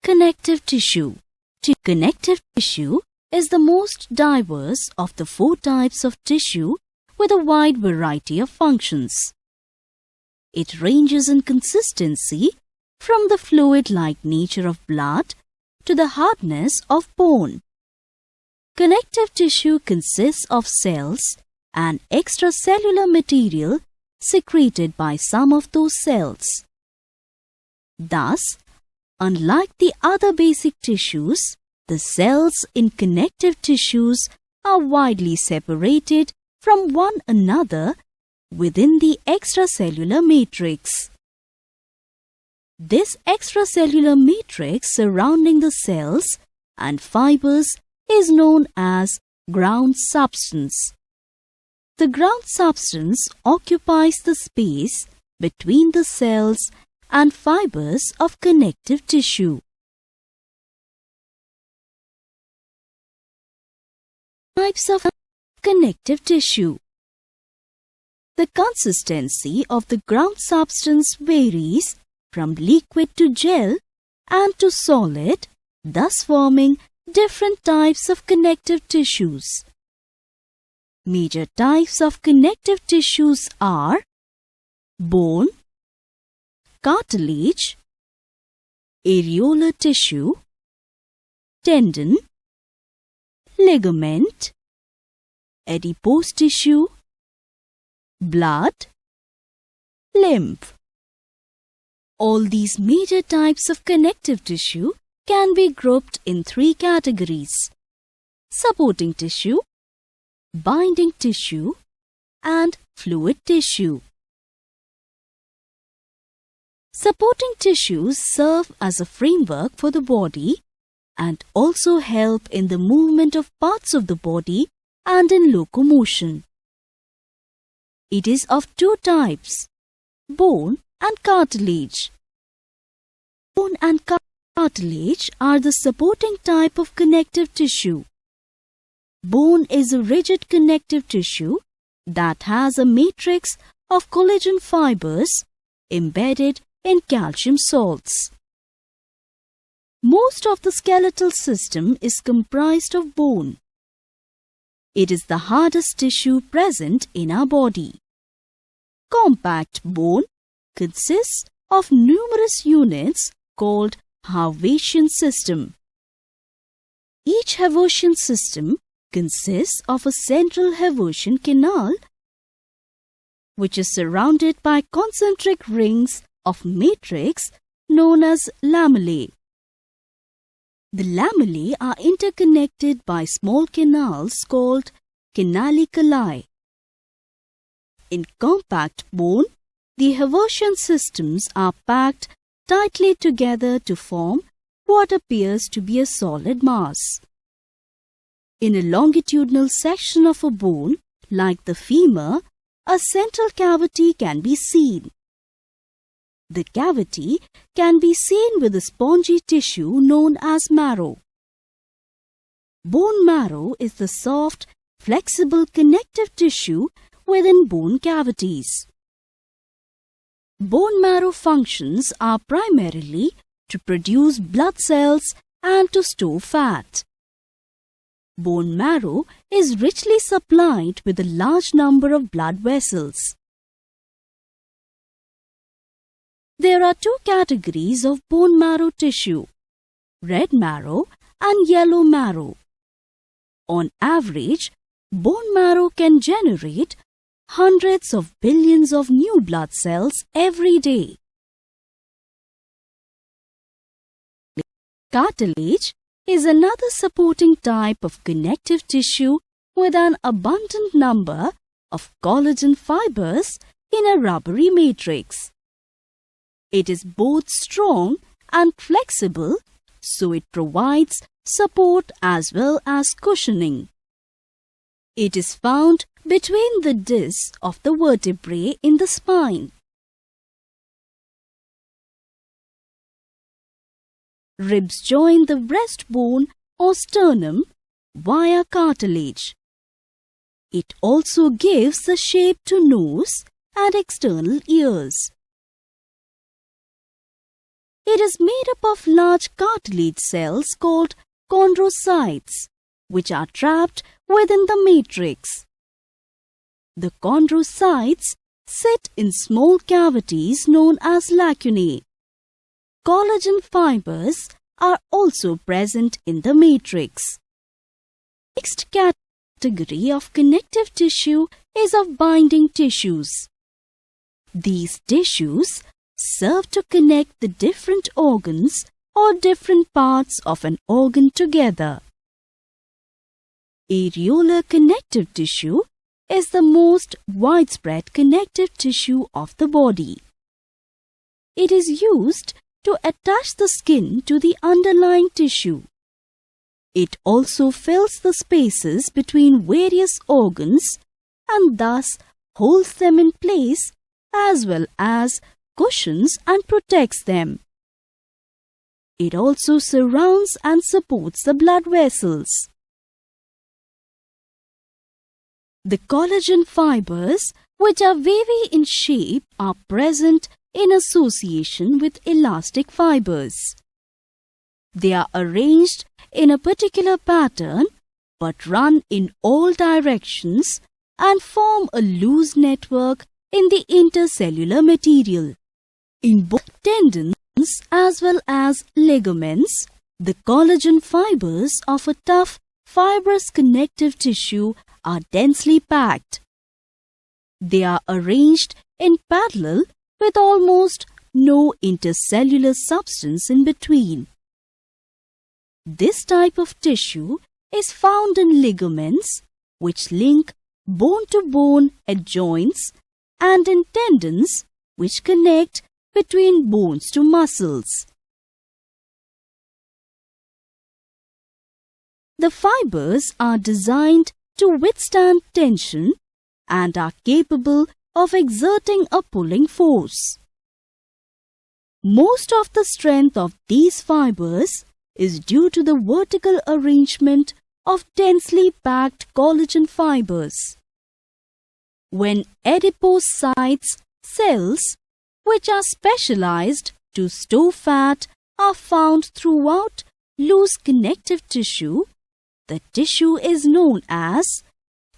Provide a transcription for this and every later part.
Connective tissue. Connective tissue is the most diverse of the 4 types of tissue with a wide variety of functions. It ranges in consistency from the fluid-like nature of blood to the hardness of bone. Connective tissue consists of cells and extracellular material secreted by some of those cells. Thus, unlike the other basic tissues, the cells in connective tissues are widely separated from one another within the extracellular matrix. This extracellular matrix surrounding the cells and fibers is known as ground substance. The ground substance occupies the space between the cells and fibers of connective tissue. Types of connective tissue. The consistency of the ground substance varies from liquid to gel and to solid, thus forming different types of connective tissues. Major types of connective tissues are bone, cartilage, areolar tissue, tendon, ligament, adipose tissue, blood, lymph. All these major types of connective tissue can be grouped in 3 categories: supporting tissue, binding tissue, and fluid tissue. Supporting tissues serve as a framework for the body and also help in the movement of parts of the body and in locomotion. It is of 2 types: bone and cartilage. Bone and cartilage are the supporting type of connective tissue. Bone is a rigid connective tissue that has a matrix of collagen fibers embedded in calcium salts. Most of the skeletal system is comprised of bone. It is the hardest tissue present in our body. Compact bone consists of numerous units called Haversian system. Each Haversian system consists of a central Haversian canal which is surrounded by concentric rings of matrix known as lamellae. The lamellae are interconnected by small canals called canaliculi. In compact bone, the Haversian systems are packed tightly together to form what appears to be a solid mass. In a longitudinal section of a bone, like the femur, a central cavity can be seen. The cavity can be seen with a spongy tissue known as marrow. Bone marrow is the soft, flexible connective tissue within bone cavities. Bone marrow functions are primarily to produce blood cells and to store fat. Bone marrow is richly supplied with a large number of blood vessels. There are 2 categories of bone marrow tissue: red marrow and yellow marrow. On average, bone marrow can generate hundreds of billions of new blood cells every day. Cartilage is another supporting type of connective tissue with an abundant number of collagen fibers in a rubbery matrix. It is both strong and flexible, so it provides support as well as cushioning. It is found between the discs of the vertebrae in the spine. Ribs join the breastbone or sternum via cartilage. It also gives the shape to nose and external ears. It is made up of large cartilage cells called chondrocytes, which are trapped within the matrix. The chondrocytes sit in small cavities known as lacunae. Collagen fibers are also present in the matrix. The next category of connective tissue is of binding tissues. These tissues serve to connect the different organs or different parts of an organ together. Areolar connective tissue is the most widespread connective tissue of the body. It is used to attach the skin to the underlying tissue. It also fills the spaces between various organs and thus holds them in place as well as cushions and protects them. It also surrounds and supports the blood vessels. The collagen fibers, which are wavy in shape, are present in association with elastic fibers. They are arranged in a particular pattern but run in all directions and form a loose network in the intercellular material. In both tendons as well as ligaments, the collagen fibers of a tough, fibrous connective tissue are densely packed. They are arranged in parallel with almost no intercellular substance in between. This type of tissue is found in ligaments, which link bone-to-bone at joints, and in tendons, which connect between bones to muscles. The fibers are designed to withstand tension and are capable of exerting a pulling force. Most of the strength of these fibers is due to the vertical arrangement of densely packed collagen fibers. When adipocytes cells, which are specialized to store fat, are found throughout loose connective tissue, the tissue is known as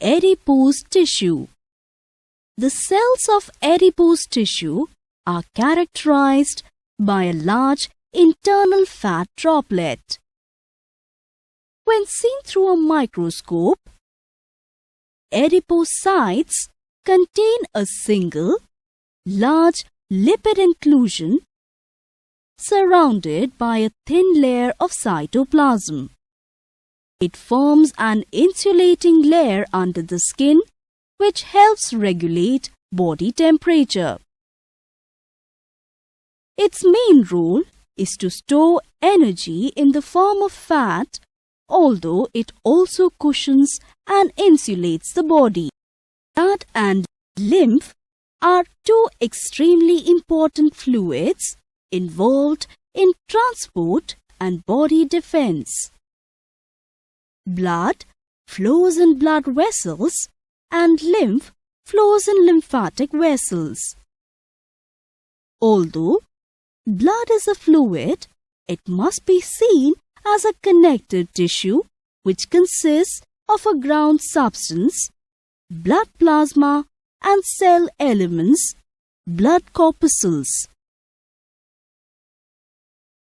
adipose tissue. The cells of adipose tissue are characterized by a large internal fat droplet. When seen through a microscope, adipocytes contain a single, large lipid inclusion surrounded by a thin layer of cytoplasm. It forms an insulating layer under the skin which helps regulate body temperature. Its main role is to store energy in the form of fat, although it also cushions and insulates the body. Blood and lymph are two extremely important fluids involved in transport and body defense. Blood flows in blood vessels and lymph flows in lymphatic vessels. Although blood is a fluid, it must be seen as a connective tissue which consists of a ground substance, blood plasma and cell elements, blood corpuscles.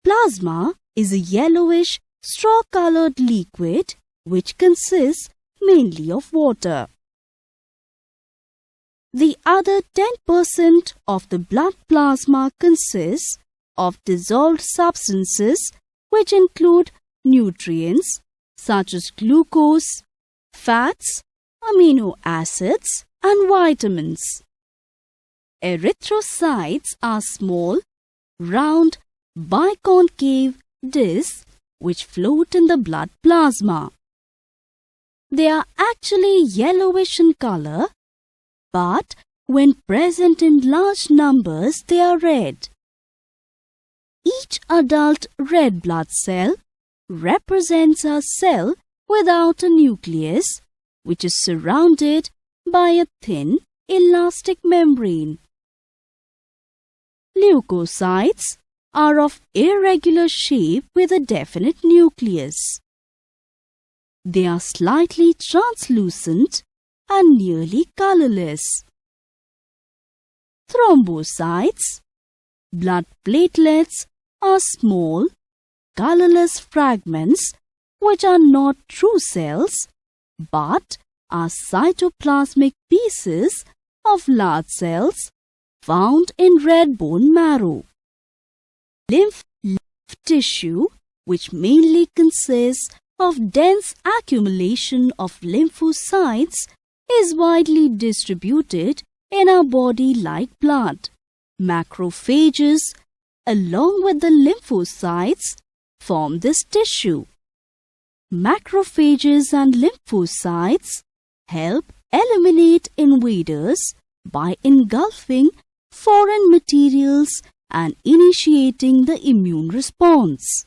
Plasma is a yellowish, straw-colored liquid which consists mainly of water. The other 10% of the blood plasma consists of dissolved substances which include nutrients such as glucose, fats, amino acids and vitamins. Erythrocytes are small, round, biconcave discs which float in the blood plasma. They are actually yellowish in color, but when present in large numbers they are red. Each adult red blood cell represents a cell without a nucleus, which is surrounded by a thin elastic membrane. Leukocytes are of irregular shape with a definite nucleus. They are slightly translucent and nearly colorless. Thrombocytes, blood platelets, are small, colorless fragments which are not true cells but are cytoplasmic pieces of large cells found in red bone marrow. Lymph tissue, which mainly consists of dense accumulation of lymphocytes, is widely distributed in our body like blood. Macrophages, along with the lymphocytes, form this tissue. Macrophages and lymphocytes help eliminate invaders by engulfing foreign materials and initiating the immune response.